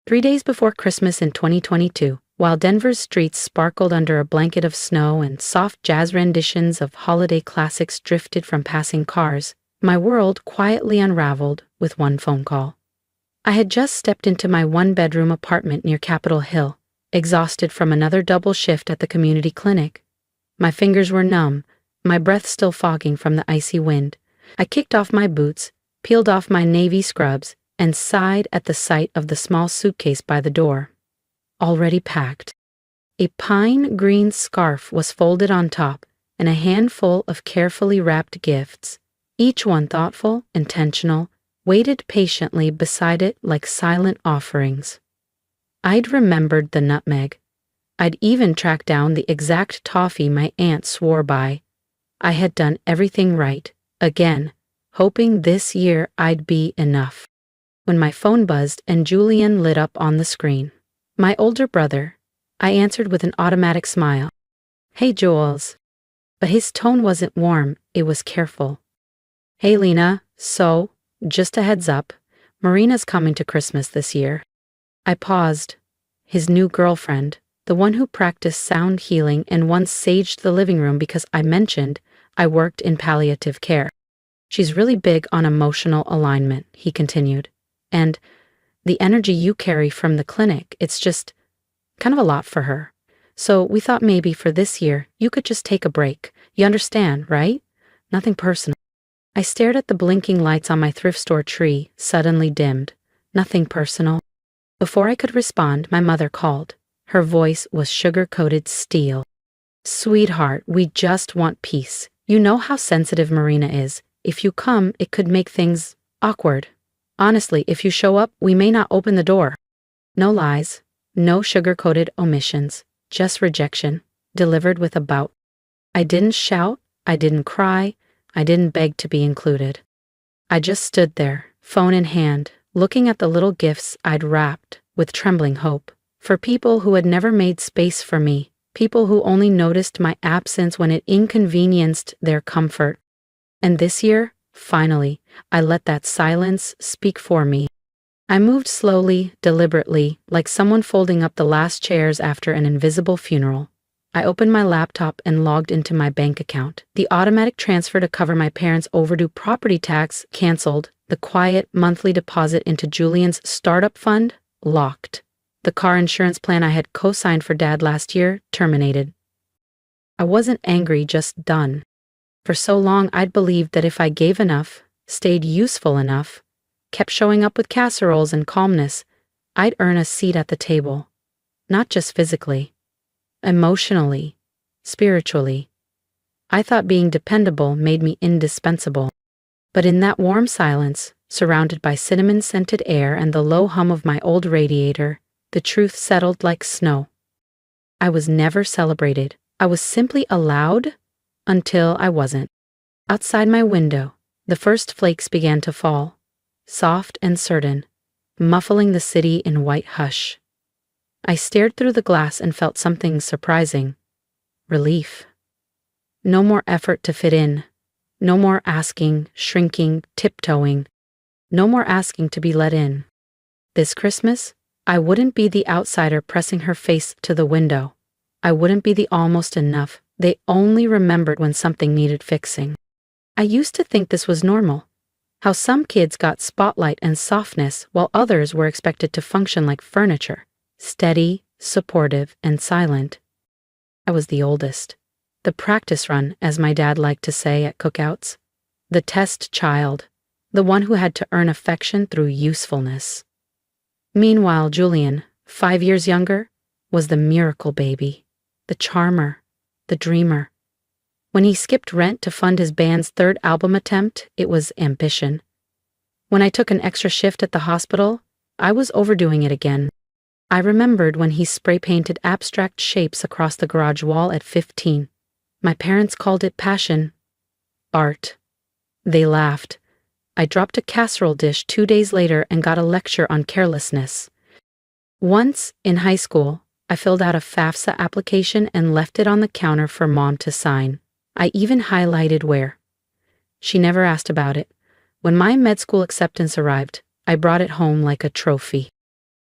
3 days before Christmas in 2022, while Denver's streets sparkled under a blanket of snow and soft jazz renditions of holiday classics drifted from passing cars, my world quietly unraveled with one phone call. I had just stepped into my one-bedroom apartment near Capitol Hill, exhausted from another double shift at the community clinic. My fingers were numb, my breath still fogging from the icy wind. I kicked off my boots, peeled off my navy scrubs, and sighed at the sight of the small suitcase by the door. Already packed. A pine green scarf was folded on top, and a handful of carefully wrapped gifts, each one thoughtful, intentional, waited patiently beside it like silent offerings. I'd remembered the nutmeg. I'd even tracked down the exact toffee my aunt swore by. I had done everything right, again, hoping this year I'd be enough. When my phone buzzed and Julian lit up on the screen. My older brother. I answered with an automatic smile. "Hey, Jules." But his tone wasn't warm, it was careful. "Hey, Lena, so, just a heads up, Marina's coming to Christmas this year." I paused. His new girlfriend, the one who practiced sound healing and once saged the living room because I mentioned I worked in palliative care. "She's really big on emotional alignment," he continued. "And the energy you carry from the clinic, it's just kind of a lot for her. So we thought maybe for this year, you could just take a break. You understand, right? Nothing personal." I stared at the blinking lights on my thrift store tree, suddenly dimmed. Nothing personal. Before I could respond, my mother called. Her voice was sugar-coated steel. "Sweetheart, we just want peace. You know how sensitive Marina is. If you come, it could make things awkward. Honestly, if you show up, we may not open the door." No lies, no sugar-coated omissions, just rejection, delivered with a bout. I didn't shout, I didn't cry, I didn't beg to be included. I just stood there, phone in hand, looking at the little gifts I'd wrapped with trembling hope. For people who had never made space for me, people who only noticed my absence when it inconvenienced their comfort. And this year, finally, I let that silence speak for me. I moved slowly, deliberately, like someone folding up the last chairs after an invisible funeral. I opened my laptop and logged into my bank account. The automatic transfer to cover my parents' overdue property tax canceled. The quiet monthly deposit into Julian's startup fund locked. The car insurance plan I had co-signed for Dad last year terminated. I wasn't angry, just done. For so long I'd believed that if I gave enough, stayed useful enough, kept showing up with casseroles and calmness, I'd earn a seat at the table. Not just physically. Emotionally. Spiritually. I thought being dependable made me indispensable. But in that warm silence, surrounded by cinnamon-scented air and the low hum of my old radiator, the truth settled like snow. I was never celebrated. I was simply allowed until I wasn't. Outside my window, the first flakes began to fall, soft and certain, muffling the city in white hush. I stared through the glass and felt something surprising. Relief. No more effort to fit in. No more asking, shrinking, tiptoeing. No more asking to be let in. This Christmas, I wouldn't be the outsider pressing her face to the window. I wouldn't be the almost enough they only remembered when something needed fixing. I used to think this was normal. How some kids got spotlight and softness while others were expected to function like furniture, steady, supportive, and silent. I was the oldest. The practice run, as my dad liked to say at cookouts. The test child. The one who had to earn affection through usefulness. Meanwhile, Julian, 5 years younger, was the miracle baby, the charmer, the dreamer. When he skipped rent to fund his band's third album attempt, it was ambition. When I took an extra shift at the hospital, I was overdoing it again. I remembered when he spray-painted abstract shapes across the garage wall at 15. My parents called it passion. Art. They laughed. I dropped a casserole dish 2 days later and got a lecture on carelessness. Once, in high school, I filled out a FAFSA application and left it on the counter for Mom to sign. I even highlighted where. She never asked about it. When my med school acceptance arrived, I brought it home like a trophy.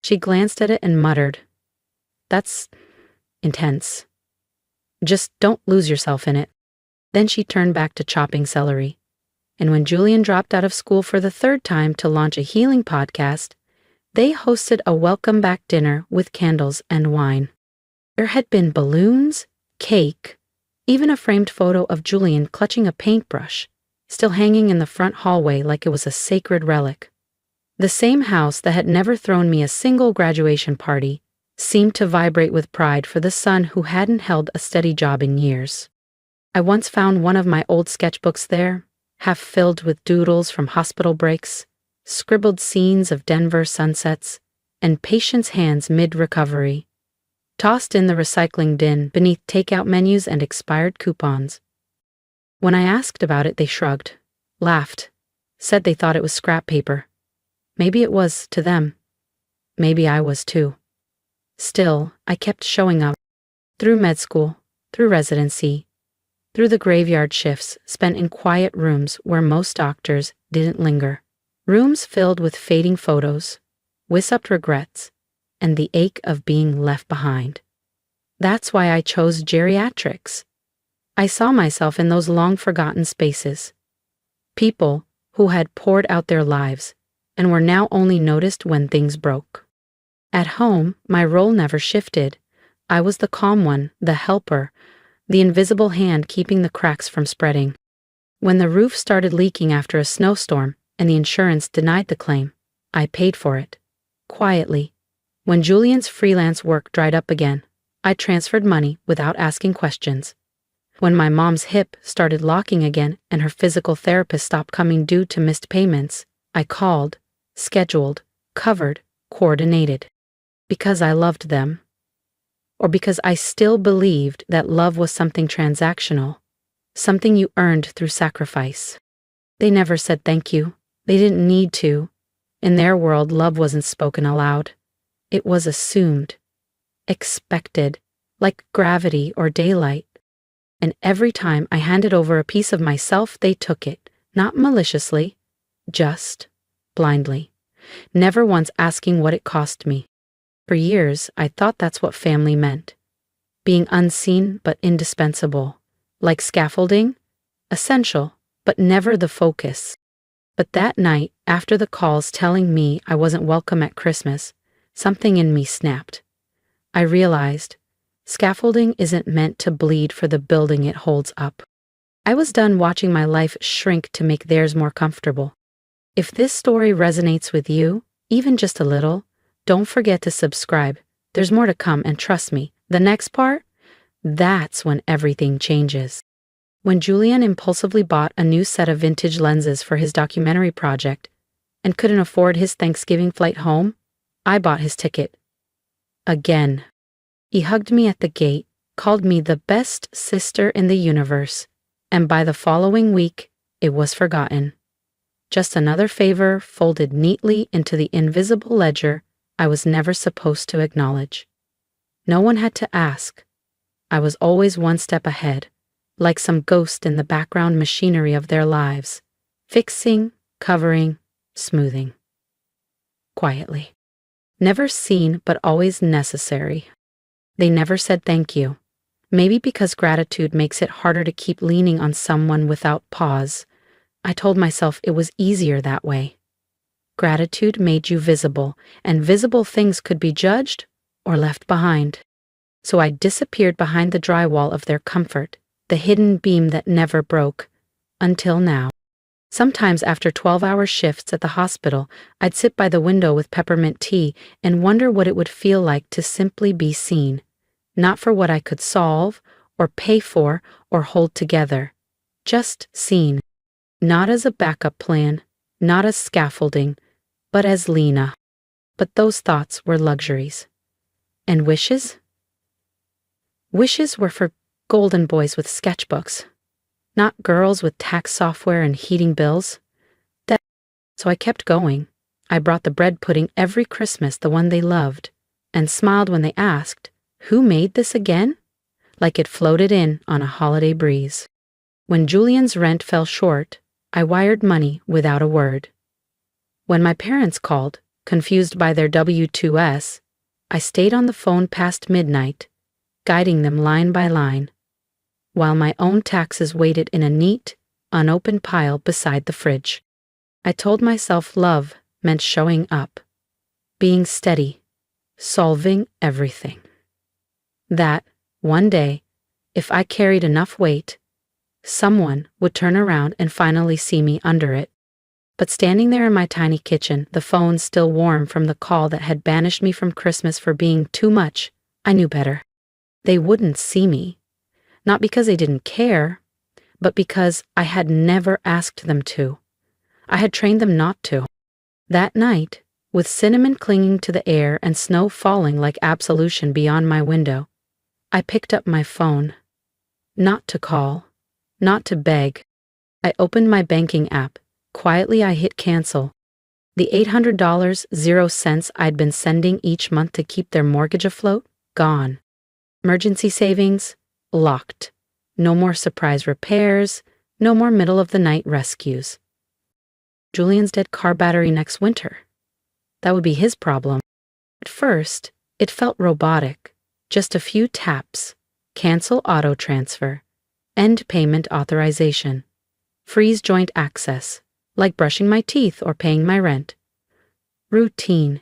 She glanced at it and muttered, "That's intense. Just don't lose yourself in it." Then she turned back to chopping celery. And when Julian dropped out of school for the third time to launch a healing podcast, they hosted a welcome back dinner with candles and wine. There had been balloons, cake, even a framed photo of Julian clutching a paintbrush, still hanging in the front hallway like it was a sacred relic. The same house that had never thrown me a single graduation party seemed to vibrate with pride for the son who hadn't held a steady job in years. I once found one of my old sketchbooks there, half filled with doodles from hospital breaks, scribbled scenes of Denver sunsets, and patients' hands mid-recovery, tossed in the recycling bin beneath takeout menus and expired coupons. When I asked about it, they shrugged, laughed, said they thought it was scrap paper. Maybe it was to them. Maybe I was too. Still, I kept showing up. Through med school, through residency, through the graveyard shifts spent in quiet rooms where most doctors didn't linger. Rooms filled with fading photos, wisp-upped regrets, and the ache of being left behind. That's why I chose geriatrics. I saw myself in those long-forgotten spaces. People who had poured out their lives and were now only noticed when things broke. At home, my role never shifted. I was the calm one, the helper, the invisible hand keeping the cracks from spreading. When the roof started leaking after a snowstorm and the insurance denied the claim, I paid for it, quietly. When Julian's freelance work dried up again, I transferred money without asking questions. When my mom's hip started locking again and her physical therapist stopped coming due to missed payments, I called, scheduled, covered, coordinated. Because I loved them. Or because I still believed that love was something transactional, something you earned through sacrifice. They never said thank you. They didn't need to. In their world, love wasn't spoken aloud. It was assumed, expected, like gravity or daylight. And every time I handed over a piece of myself, they took it, not maliciously, just blindly, never once asking what it cost me. For years, I thought that's what family meant. Being unseen but indispensable. Like scaffolding, essential, but never the focus. But that night, after the calls telling me I wasn't welcome at Christmas, something in me snapped. I realized scaffolding isn't meant to bleed for the building it holds up. I was done watching my life shrink to make theirs more comfortable. If this story resonates with you, even just a little, don't forget to subscribe. There's more to come, and trust me, the next part, that's when everything changes. When Julian impulsively bought a new set of vintage lenses for his documentary project and couldn't afford his Thanksgiving flight home, I bought his ticket. Again. He hugged me at the gate, called me the best sister in the universe, and by the following week, it was forgotten. Just another favor folded neatly into the invisible ledger I was never supposed to acknowledge. No one had to ask. I was always one step ahead, like some ghost in the background machinery of their lives, fixing, covering, smoothing. Quietly. Never seen, but always necessary. They never said thank you. Maybe because gratitude makes it harder to keep leaning on someone without pause. I told myself it was easier that way. Gratitude made you visible, and visible things could be judged or left behind. So I disappeared behind the drywall of their comfort, the hidden beam that never broke, until now. Sometimes after 12-hour shifts at the hospital, I'd sit by the window with peppermint tea and wonder what it would feel like to simply be seen, not for what I could solve or pay for or hold together, just seen, not as a backup plan, not as scaffolding, but as Lena. But those thoughts were luxuries. And wishes? Wishes were for golden boys with sketchbooks, not girls with tax software and heating bills. So I kept going. I brought the bread pudding every Christmas, the one they loved, and smiled when they asked, "Who made this again?" Like it floated in on a holiday breeze. When Julian's rent fell short, I wired money without a word. When my parents called, confused by their W2S, I stayed on the phone past midnight, guiding them line by line, while my own taxes waited in a neat, unopened pile beside the fridge. I told myself love meant showing up, being steady, solving everything. That, one day, if I carried enough weight, someone would turn around and finally see me under it. But standing there in my tiny kitchen, the phone still warm from the call that had banished me from Christmas for being too much, I knew better. They wouldn't see me. Not because they didn't care, but because I had never asked them to. I had trained them not to. That night, with cinnamon clinging to the air and snow falling like absolution beyond my window, I picked up my phone. Not to call, not to beg. I opened my banking app. Quietly I hit cancel. The $800, 0 cents I'd been sending each month to keep their mortgage afloat, gone. Emergency savings, locked. No more surprise repairs, no more middle-of-the-night rescues. Julian's dead car battery next winter. That would be his problem. At first, it felt robotic. Just a few taps. Cancel auto transfer. End payment authorization. Freeze joint access. Like brushing my teeth or paying my rent. Routine.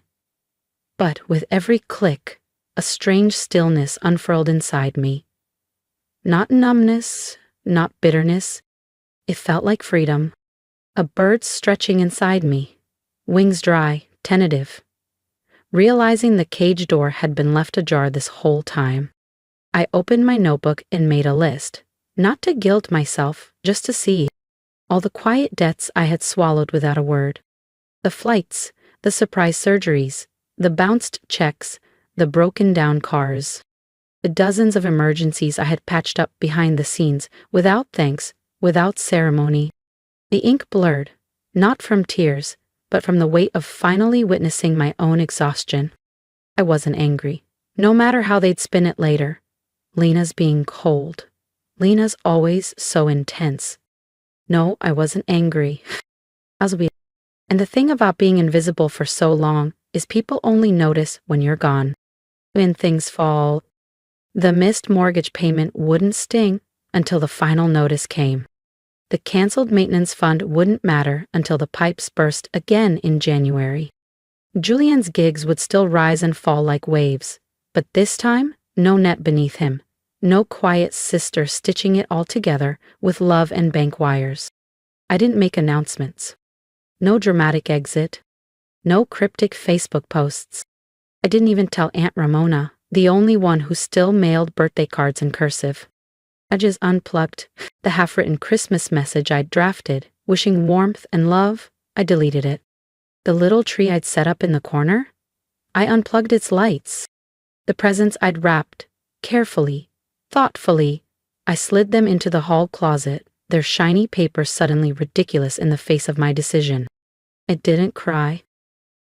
But with every click, a strange stillness unfurled inside me. Not numbness, not bitterness. It felt like freedom. A bird stretching inside me, wings dry, tentative. Realizing the cage door had been left ajar this whole time, I opened my notebook and made a list, not to guilt myself, just to see. All the quiet debts I had swallowed without a word. The flights, the surprise surgeries, the bounced checks, the broken down cars. The dozens of emergencies I had patched up behind the scenes, without thanks, without ceremony. The ink blurred, not from tears, but from the weight of finally witnessing my own exhaustion. I wasn't angry, no matter how they'd spin it later. Lena's being cold. Lena's always so intense. No, I wasn't angry. And the thing about being invisible for so long is people only notice when you're gone. When things fall. The missed mortgage payment wouldn't sting until the final notice came. The canceled maintenance fund wouldn't matter until the pipes burst again in January. Julian's gigs would still rise and fall like waves, but this time, no net beneath him. No quiet sister stitching it all together with love and bank wires. I didn't make announcements. No dramatic exit. No cryptic Facebook posts. I didn't even tell Aunt Ramona, the only one who still mailed birthday cards in cursive. I just unplugged the half-written Christmas message I'd drafted, wishing warmth and love. I deleted it. The little tree I'd set up in the corner? I unplugged its lights. The presents I'd wrapped, carefully, thoughtfully, I slid them into the hall closet, their shiny paper suddenly ridiculous in the face of my decision. I didn't cry.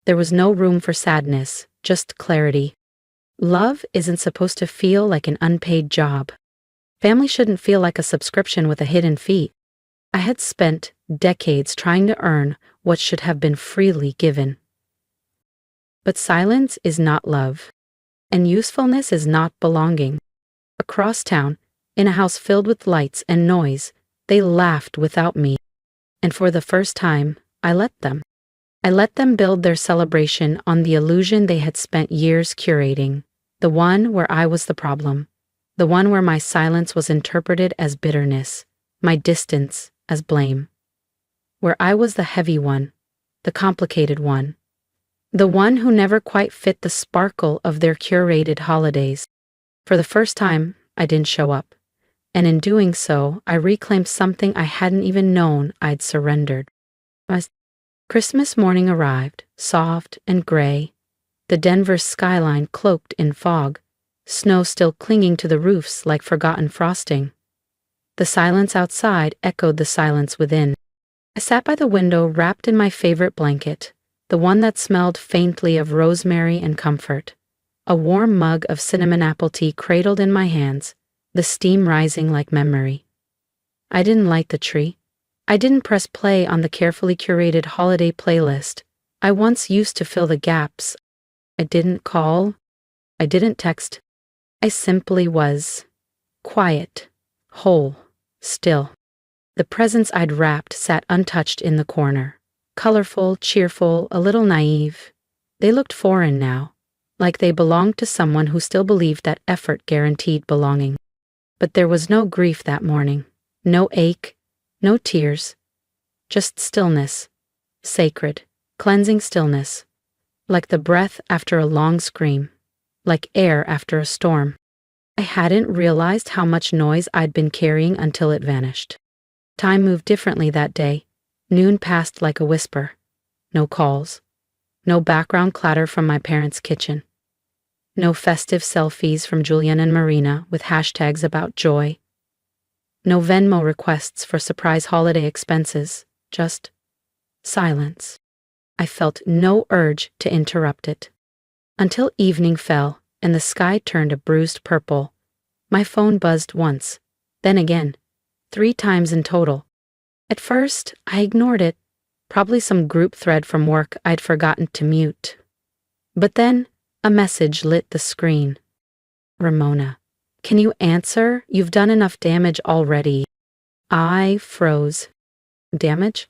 There was no room for sadness, just clarity. Love isn't supposed to feel like an unpaid job. Family shouldn't feel like a subscription with a hidden fee. I had spent decades trying to earn what should have been freely given. But silence is not love, and usefulness is not belonging. Across town, in a house filled with lights and noise, they laughed without me. And for the first time, I let them. I let them build their celebration on the illusion they had spent years curating, the one where I was the problem, the one where my silence was interpreted as bitterness, my distance as blame, where I was the heavy one, the complicated one, the one who never quite fit the sparkle of their curated holidays. For the first time, I didn't show up, and in doing so, I reclaimed something I hadn't even known I'd surrendered. Christmas morning arrived, soft and gray, the Denver skyline cloaked in fog, snow still clinging to the roofs like forgotten frosting. The silence outside echoed the silence within. I sat by the window wrapped in my favorite blanket, the one that smelled faintly of rosemary and comfort. A warm mug of cinnamon apple tea cradled in my hands, the steam rising like memory. I didn't light the tree. I didn't press play on the carefully curated holiday playlist. I once used to fill the gaps. I didn't call. I didn't text. I simply was. Quiet. Whole. Still. The presents I'd wrapped sat untouched in the corner. Colorful, cheerful, a little naive. They looked foreign now, like they belonged to someone who still believed that effort guaranteed belonging. But there was no grief that morning. No ache. No tears. Just stillness. Sacred, cleansing stillness. Like the breath after a long scream. Like air after a storm. I hadn't realized how much noise I'd been carrying until it vanished. Time moved differently that day. Noon passed like a whisper. No calls. No background clatter from my parents' kitchen. No festive selfies from Julian and Marina with hashtags about joy. No Venmo requests for surprise holiday expenses. Just silence. I felt no urge to interrupt it. Until evening fell and the sky turned a bruised purple. My phone buzzed once, then again, 3 times in total. At first, I ignored it, probably some group thread from work I'd forgotten to mute. But then, a message lit the screen. Ramona, can you answer? You've done enough damage already. I froze. Damage?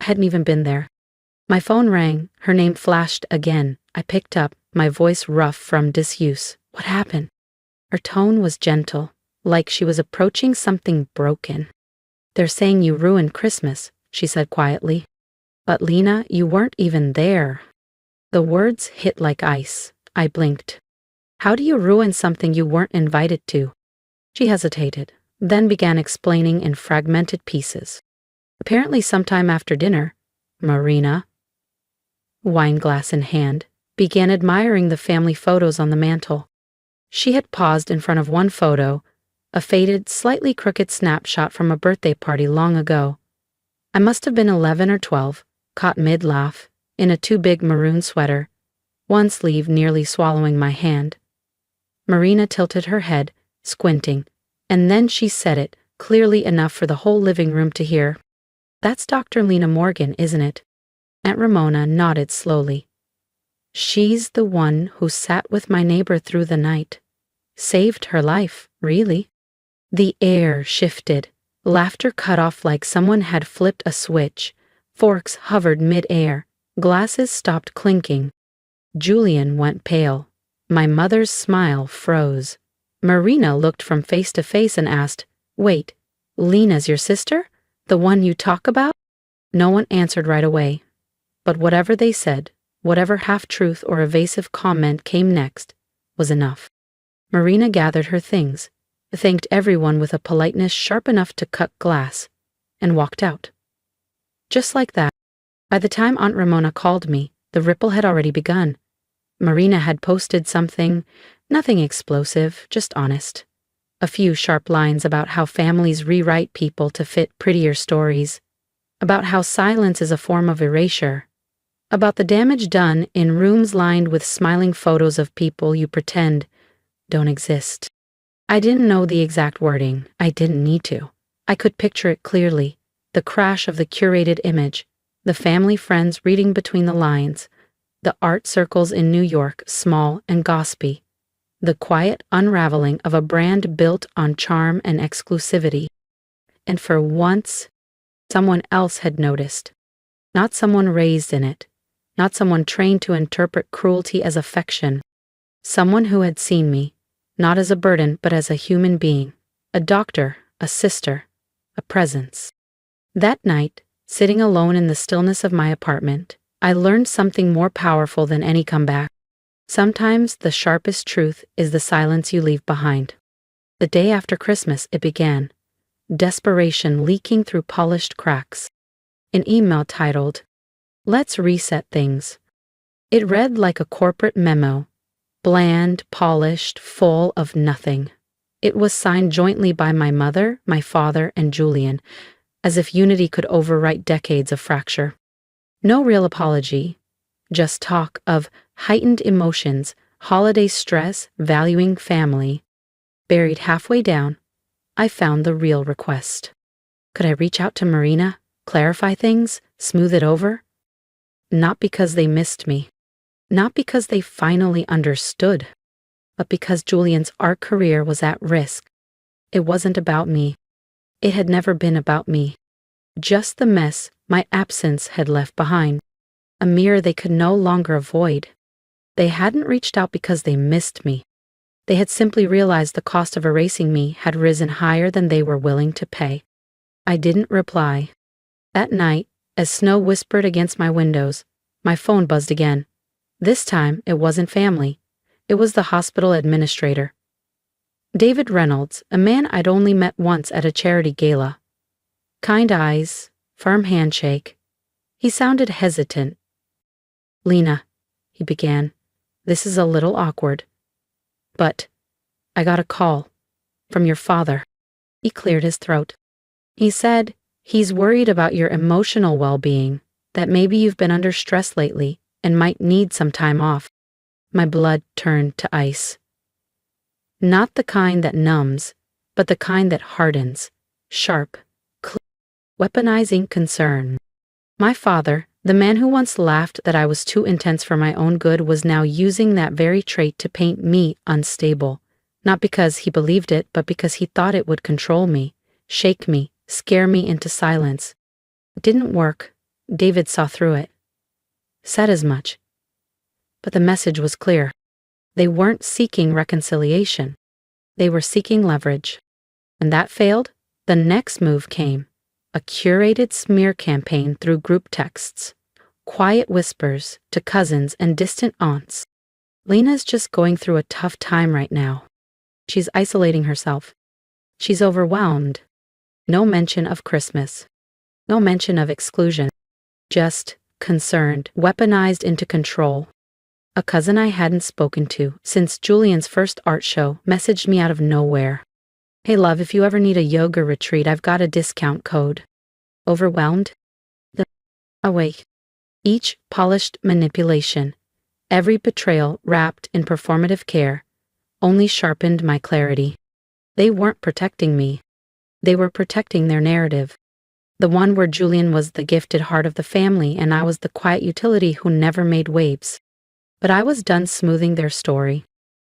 I hadn't even been there. My phone rang, her name flashed again. I picked up, my voice rough from disuse. What happened? Her tone was gentle, like she was approaching something broken. They're saying you ruined Christmas, she said quietly. But Lena, you weren't even there. The words hit like ice. I blinked. How do you ruin something you weren't invited to? She hesitated, then began explaining in fragmented pieces. Apparently sometime after dinner, Marina, wineglass in hand, began admiring the family photos on the mantel. She had paused in front of one photo, a faded, slightly crooked snapshot from a birthday party long ago. I must have been 11 or 12, caught mid-laugh, in a too big maroon sweater, one sleeve nearly swallowing my hand. Marina tilted her head, squinting, and then she said it, clearly enough for the whole living room to hear. That's Dr. Lena Morgan, isn't it? Aunt Ramona nodded slowly. She's the one who sat with my neighbor through the night. Saved her life, really. The air shifted. Laughter cut off like someone had flipped a switch. Forks hovered mid-air. Glasses stopped clinking. Julian went pale. My mother's smile froze. Marina looked from face to face and asked, Wait, Lena's your sister? The one you talk about? No one answered right away. But whatever they said, whatever half-truth or evasive comment came next, was enough. Marina gathered her things, thanked everyone with a politeness sharp enough to cut glass, and walked out. Just like that, by the time Aunt Ramona called me, the ripple had already begun. Marina had posted something, nothing explosive, just honest. A few sharp lines about how families rewrite people to fit prettier stories, about how silence is a form of erasure, about the damage done in rooms lined with smiling photos of people you pretend don't exist. I didn't know the exact wording. I didn't need to. I could picture it clearly, the crash of the curated image, the family friends reading between the lines, the art circles in New York, small and gossipy, the quiet unraveling of a brand built on charm and exclusivity. And for once, someone else had noticed. Not someone raised in it, not someone trained to interpret cruelty as affection. Someone who had seen me, not as a burden but as a human being, a doctor, a sister, a presence. That night, sitting alone in the stillness of my apartment, I learned something more powerful than any comeback. Sometimes the sharpest truth is the silence you leave behind. The day after Christmas it began, desperation leaking through polished cracks. An email titled, Let's Reset Things. It read like a corporate memo, bland, polished, full of nothing. It was signed jointly by my mother, my father, and Julian, as if unity could overwrite decades of fracture. No real apology, just talk of heightened emotions, holiday stress, valuing family. Buried halfway down, I found the real request. Could I reach out to Marina, clarify things, smooth it over? Not because they missed me. Not because they finally understood. But because Julian's art career was at risk. It wasn't about me. It had never been about me. Just the mess my absence had left behind. A mirror they could no longer avoid. They hadn't reached out because they missed me. They had simply realized the cost of erasing me had risen higher than they were willing to pay. I didn't reply. That night, as snow whispered against my windows, my phone buzzed again. This time, it wasn't family. It was the hospital administrator. David Reynolds, a man I'd only met once at a charity gala. Kind eyes, firm handshake. He sounded hesitant. "Lena," he began, "this is a little awkward. But I got a call from your father." He cleared his throat. He said he's worried about your emotional well-being, that maybe you've been under stress lately and might need some time off. My blood turned to ice. Not the kind that numbs, but the kind that hardens, sharp, clear, weaponizing concern. My father, the man who once laughed that I was too intense for my own good, was now using that very trait to paint me unstable, not because he believed it, but because he thought it would control me, shake me, scare me into silence. It didn't work. David saw through it. Said as much. But the message was clear. They weren't seeking reconciliation. They were seeking leverage. And that failed. The next move came. A curated smear campaign through group texts. Quiet whispers to cousins and distant aunts. "Lena's just going through a tough time right now. She's isolating herself. She's overwhelmed." No mention of Christmas. No mention of exclusion. Just concerned, weaponized into control. A cousin I hadn't spoken to since Julian's first art show messaged me out of nowhere. "Hey love, if you ever need a yoga retreat, I've got a discount code." Overwhelmed? Awake. Each polished manipulation, every betrayal wrapped in performative care, only sharpened my clarity. They weren't protecting me. They were protecting their narrative. The one where Julian was the gifted heart of the family and I was the quiet utility who never made waves. But I was done smoothing their story.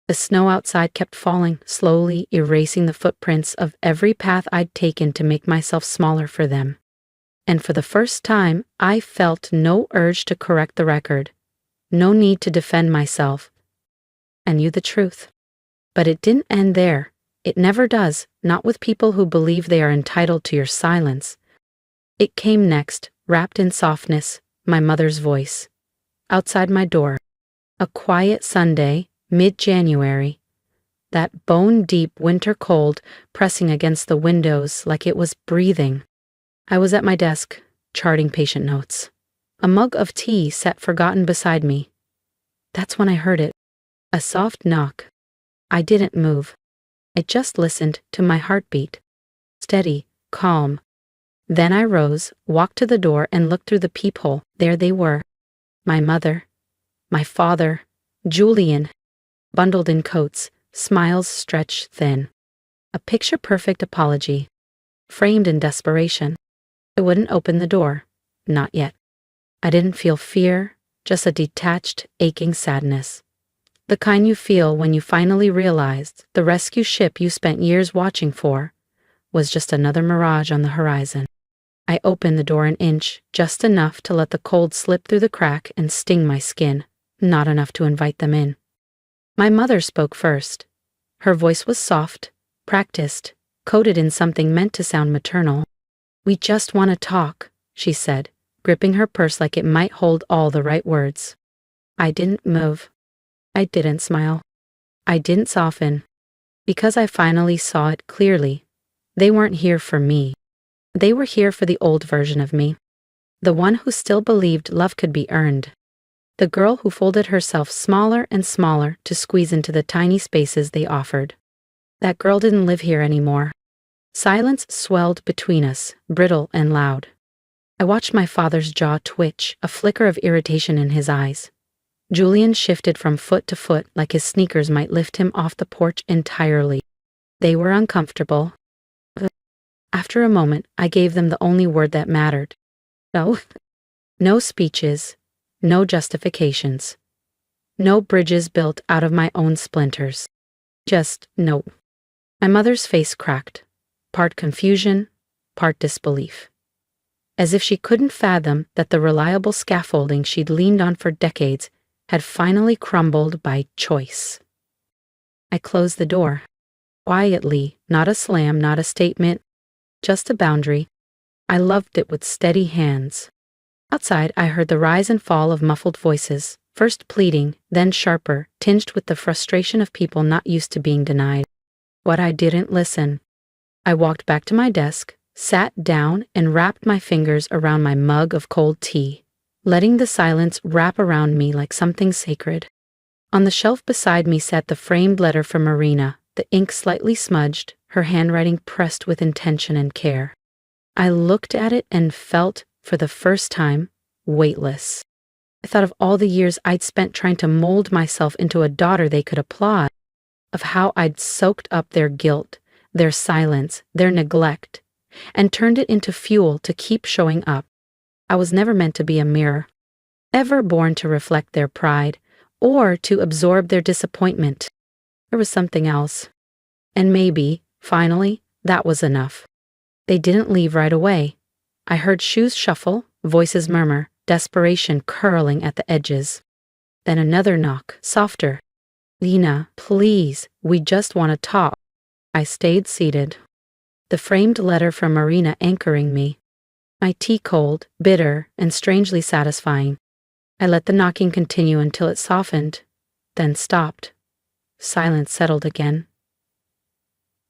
The snow outside kept falling, slowly erasing the footprints of every path I'd taken to make myself smaller for them. And for the first time, I felt no urge to correct the record, no need to defend myself. I knew the truth. But it didn't end there. It never does, not with people who believe they are entitled to your silence. It came next, wrapped in softness, my mother's voice. Outside my door. A quiet Sunday, mid-January. That bone-deep winter cold pressing against the windows like it was breathing. I was at my desk, charting patient notes. A mug of tea sat forgotten beside me. That's when I heard it. A soft knock. I didn't move. I just listened to my heartbeat. Steady, calm. Then I rose, walked to the door, and looked through the peephole. There they were. My mother. My father. Julian. Bundled in coats, smiles stretched thin. A picture-perfect apology. Framed in desperation. I wouldn't open the door. Not yet. I didn't feel fear, just a detached, aching sadness. The kind you feel when you finally realized the rescue ship you spent years watching for was just another mirage on the horizon. I opened the door an inch, just enough to let the cold slip through the crack and sting my skin, not enough to invite them in. My mother spoke first. Her voice was soft, practiced, coated in something meant to sound maternal. "We just want to talk," she said, gripping her purse like it might hold all the right words. I didn't move. I didn't smile. I didn't soften. Because I finally saw it clearly. They weren't here for me. They were here for the old version of me. The one who still believed love could be earned. The girl who folded herself smaller and smaller to squeeze into the tiny spaces they offered. That girl didn't live here anymore. Silence swelled between us, brittle and loud. I watched my father's jaw twitch, a flicker of irritation in his eyes. Julian shifted from foot to foot like his sneakers might lift him off the porch entirely. They were uncomfortable. After a moment, I gave them the only word that mattered. No. No speeches, No justifications. No bridges built out of my own splinters. Just no. My mother's face cracked, part confusion, part disbelief. As if she couldn't fathom that the reliable scaffolding she'd leaned on for decades had finally crumbled by choice. I closed the door. Quietly, not a slam, not a statement, just a boundary. I loved it with steady hands. Outside, I heard the rise and fall of muffled voices, first pleading, then sharper, tinged with the frustration of people not used to being denied. But I didn't listen. I walked back to my desk, sat down, and wrapped my fingers around my mug of cold tea, letting the silence wrap around me like something sacred. On the shelf beside me sat the framed letter from Marina, the ink slightly smudged, her handwriting pressed with intention and care. I looked at it and felt, for the first time, weightless. I thought of all the years I'd spent trying to mold myself into a daughter they could applaud, of how I'd soaked up their guilt, their silence, their neglect, and turned it into fuel to keep showing up. I was never meant to be a mirror, ever born to reflect their pride, or to absorb their disappointment. There was something else. And maybe, finally, that was enough. They didn't leave right away. I heard shoes shuffle, voices murmur, desperation curling at the edges. Then another knock, softer. "Lena, please, we just want to talk." I stayed seated. The framed letter from Marina anchoring me. My tea cold, bitter, and strangely satisfying. I let the knocking continue until it softened, then stopped. Silence settled again.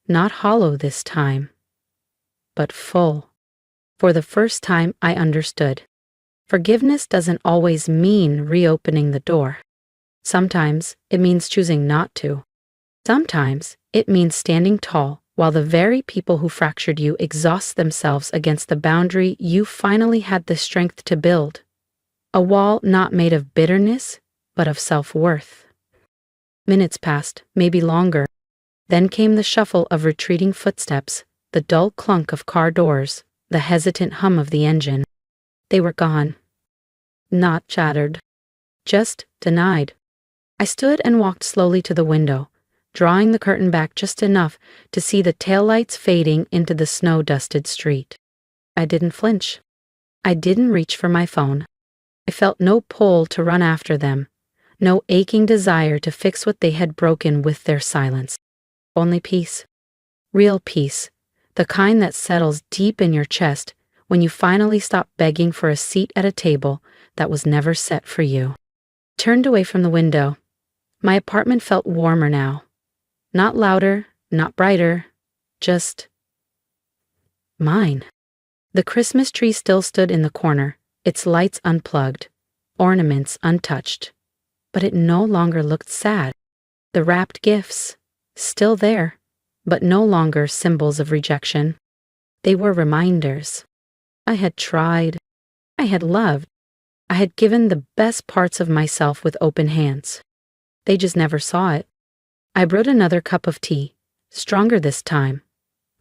Not hollow this time, but full. For the first time, I understood. Forgiveness doesn't always mean reopening the door. Sometimes it means choosing not to. Sometimes it means standing tall while the very people who fractured you exhaust themselves against the boundary you finally had the strength to build. A wall not made of bitterness, but of self-worth. Minutes passed, maybe longer. Then came the shuffle of retreating footsteps, the dull clunk of car doors, the hesitant hum of the engine. They were gone. Not shattered. Just denied. I stood and walked slowly to the window, drawing the curtain back just enough to see the taillights fading into the snow-dusted street. I didn't flinch. I didn't reach for my phone. I felt no pull to run after them, no aching desire to fix what they had broken with their silence. Only peace. Real peace. The kind that settles deep in your chest when you finally stop begging for a seat at a table that was never set for you. Turned away from the window. My apartment felt warmer now. Not louder, not brighter, just mine. The Christmas tree still stood in the corner, its lights unplugged, ornaments untouched. But it no longer looked sad. The wrapped gifts, still there, but no longer symbols of rejection. They were reminders. I had tried. I had loved. I had given the best parts of myself with open hands. They just never saw it. I brewed another cup of tea, stronger this time.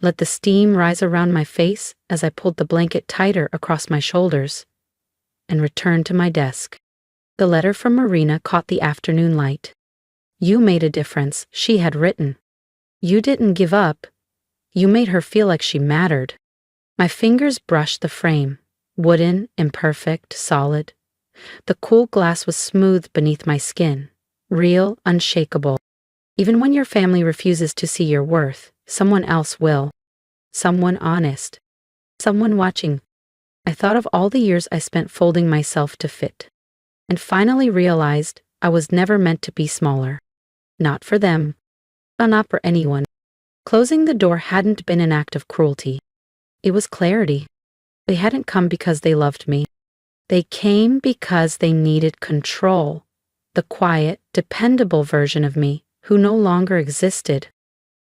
Let the steam rise around my face as I pulled the blanket tighter across my shoulders, and returned to my desk. The letter from Marina caught the afternoon light. "You made a difference," she had written. "You didn't give up. You made her feel like she mattered." My fingers brushed the frame, wooden, imperfect, solid. The cool glass was smooth beneath my skin, real, unshakable. Even when your family refuses to see your worth, someone else will. Someone honest. Someone watching. I thought of all the years I spent folding myself to fit, and finally realized I was never meant to be smaller. Not for them. Not for anyone. Closing the door hadn't been an act of cruelty. It was clarity. They hadn't come because they loved me. They came because they needed control. The quiet, dependable version of me who no longer existed.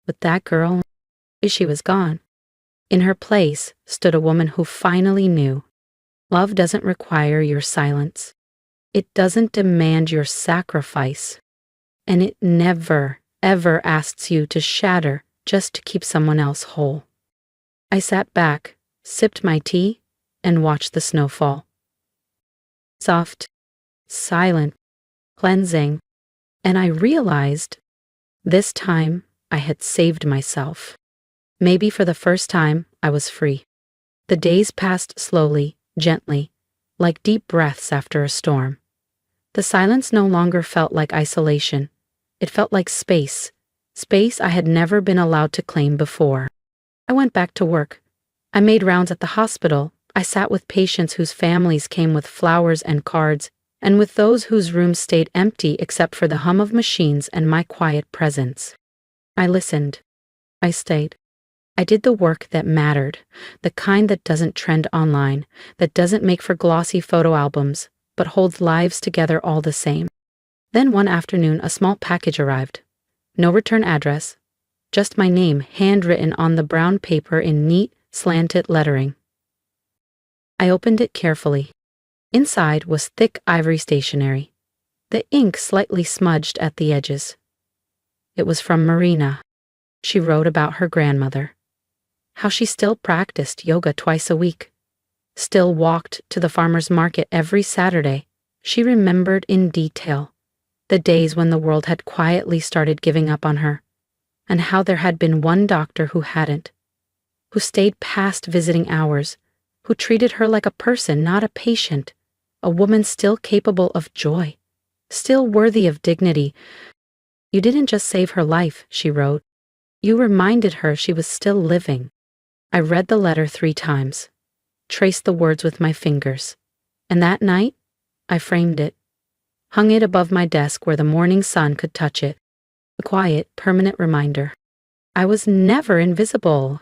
But that girl, she was gone. In her place stood a woman who finally knew. Love doesn't require your silence. It doesn't demand your sacrifice. And it never, ever asks you to shatter just to keep someone else whole. I sat back, sipped my tea, and watched the snow fall. Soft, silent, cleansing, and I realized this time I had saved myself. Maybe for the first time, I was free. The days passed slowly, gently, like deep breaths after a storm. The silence no longer felt like isolation. It felt like space I had never been allowed to claim before. I went back to work. I made rounds at the hospital. I sat with patients whose families came with flowers and cards, and with those whose rooms stayed empty except for the hum of machines and my quiet presence. I listened. I stayed. I did the work that mattered, the kind that doesn't trend online, that doesn't make for glossy photo albums, but holds lives together all the same. Then one afternoon, a small package arrived. No return address, just my name handwritten on the brown paper in neat, slanted lettering. I opened it carefully. Inside was thick ivory stationery, the ink slightly smudged at the edges. It was from Marina. She wrote about her grandmother. How she still practiced yoga twice a week, still walked to the farmer's market every Saturday. She remembered in detail the days when the world had quietly started giving up on her, and how there had been one doctor who hadn't, who stayed past visiting hours, who treated her like a person, not a patient, a woman still capable of joy, still worthy of dignity. You didn't just save her life, she wrote. You reminded her she was still living. I read the letter 3 times, traced the words with my fingers, and that night, I framed it, hung it above my desk where the morning sun could touch it, a quiet, permanent reminder. I was never invisible,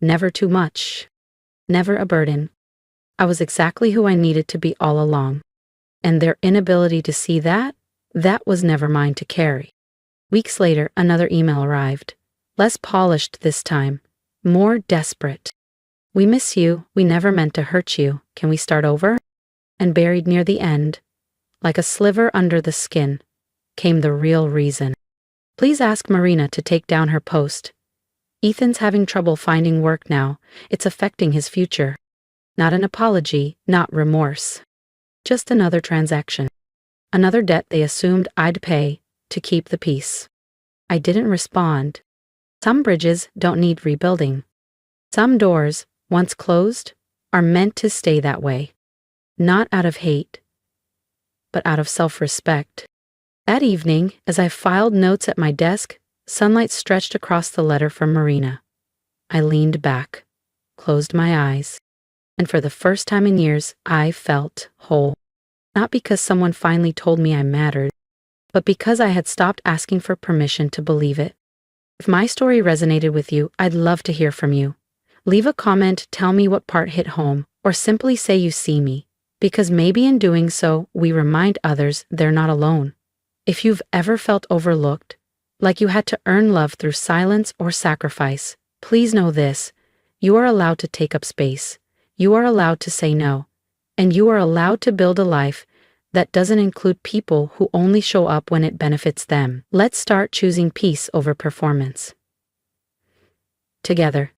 never too much, never a burden. I was exactly who I needed to be all along, and their inability to see that was never mine to carry. Weeks later, another email arrived, less polished this time, more desperate. We miss you. We never meant to hurt you. Can we start over? And buried near the end, like a sliver under the skin, came the real reason. Please ask Marina to take down her post. Ethan's having trouble finding work now. It's affecting his future. Not an apology, not remorse. Just another transaction. Another debt they assumed I'd pay to keep the peace. I didn't respond. Some bridges don't need rebuilding. Some doors, once closed, are meant to stay that way. Not out of hate, but out of self-respect. That evening, as I filed notes at my desk, sunlight stretched across the letter from Marina. I leaned back, closed my eyes, and for the first time in years, I felt whole. Not because someone finally told me I mattered, but because I had stopped asking for permission to believe it. If my story resonated with you, I'd love to hear from you. Leave a comment, tell me what part hit home, or simply say you see me, because maybe in doing so, we remind others they're not alone. If you've ever felt overlooked, like you had to earn love through silence or sacrifice, please know this: you are allowed to take up space, you are allowed to say no, and you are allowed to build a life that doesn't include people who only show up when it benefits them. Let's start choosing peace over performance. Together.